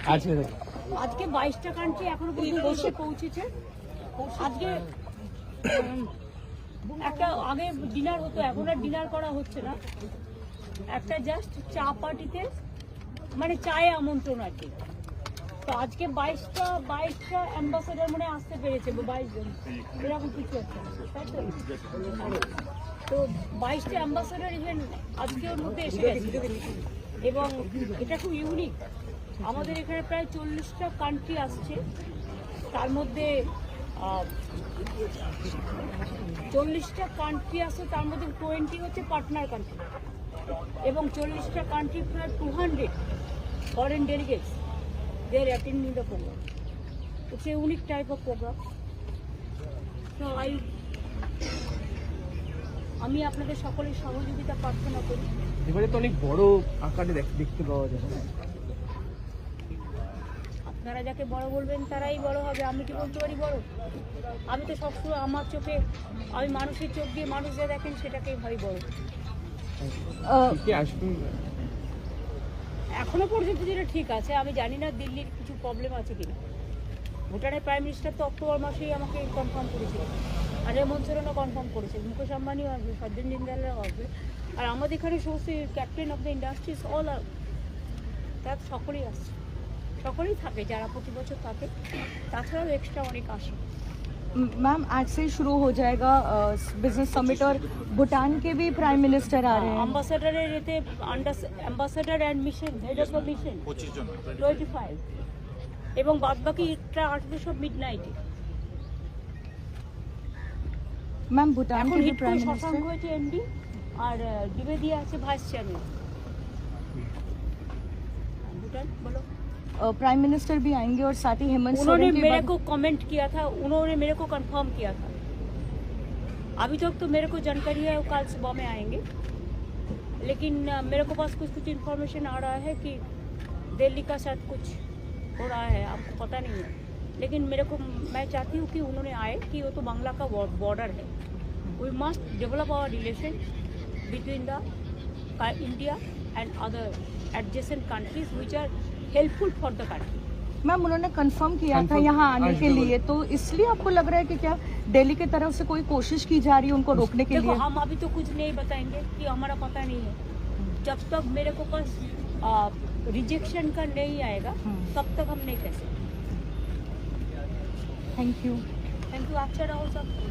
হচ্ছে আজকে 22টা কান্ট্রি এখনো পর্যন্ত দেশে পৌঁছেছে। আজকে একটা আগে ডিনার হতো, এখন আর ডিনার করা হচ্ছে না, একটা জাস্ট চা পার্টিতে মানে চায়ে আমন্ত্রণ আর কি। তো আজকে 22টা অ্যাম্বাসেডার মনে আসতে পেরেছে, 22 জন এরকম কিছু একটা, তাই তো? তো 22টা অ্যাম্বাসেডার ইভেন আজকে ওর মধ্যে এসে গেছে এবং এটা খুব ইউনিক। আমাদের এখানে প্রায় 40টা কান্ট্রি আসছে, তার মধ্যে 40টা কান্ট্রি আসছে, তার মধ্যে 20 হচ্ছে পার্টনার কান্ট্রি এবং 40টা কান্ট্রি প্রায় 200 foreign delegates they are attending the program. It's a unique type of program. So আমি আপনাদের সকলের সহযোগিতা প্রার্থনা করি। এবারে তো অনেক বড় আকারে দেখতে পাওয়া যায়। আপনারা যাকে বড় বলবেন তারাই বড় হবে, আমি কি বলতে পারি বড়? আমি তো সবসময় আমার চোখে, আমি মানুষের চোখ দিয়ে মানুষ যা দেখেন সেটাকেই ভাবি বড়। এখনো পর্যন্ত যেটা ঠিক আছে, আমি জানি না দিল্লির কিছু প্রবলেম আছে কিনা। ভুটানের প্রাইম মিনিস্টার তো অক্টোবর মাসেই আমাকে কনফার্ম করেছিল, আর হেমন্ত সোরেনও কনফার্ম করেছে, মুকেশ আম্বানিও আসবে, সজ্জন জিন্দালও আসবে, আর আমাদের এখানে সমস্ত captain of the industries all আর তার সকলেই আসছে, সকলেই থাকে যারা প্রতি বছর থাকে, তাছাড়াও এক্সট্রা অনেক আসে। मैम आज से शुरू हो जाएगा बिजनेस समिट और भूटान के भी प्राइम मिनिस्टर आ रहे हैं। অ্যাম্বাসেডারের এতে ambassador and mission, head of the mission 25 এবং বাদবাকিটা আসবে সব মিডনাইটে। मैम भूटान এখন के भी হিট प्राइम করে শশাঙ্ক मिनिस्टर হয়েছে এমডি, আর দ্বিবেদী আছে ভাইস চেয়ারম্যান। भूटान बोलो। प्राइम मिनिस्टर भी आएंगे और साथ ही हेमंत उन्होंने सोरेन के मेरे बाद को कमेंट किया था, उन्होंने मेरे को कंफर्म किया था। अभी तक तो मेरे को जानकारी है वो कल सुबह में आएंगे, लेकिन मेरे को पास कुछ इन्फॉर्मेशन आ रहा है कि दिल्ली का साथ कुछ हो रहा है, आपको पता नहीं है, लेकिन मेरे को, मैं चाहती हूँ कि उन्होंने आए, कि वो तो बांग्ला का बॉर्डर है, we must develop our relation between the India and other adjacent countries which are helpful for the country. Ma'am उन्होंने कंफर्म किया था यहाँ आने के लिए, तो इसलिए आपको लग रहा है कि क्या दिल्ली की तरफ से कोई कोशिश की जा रही है उनको रोकने के देखो, लिए? हम अभी तो कुछ नहीं बताएंगे कि हमारा पता नहीं है, जब तक मेरे को पास रिजेक्शन का नहीं आएगा तब तक हम नहीं कह सकते। Thank you. Thank you. अच्छा रहो सब।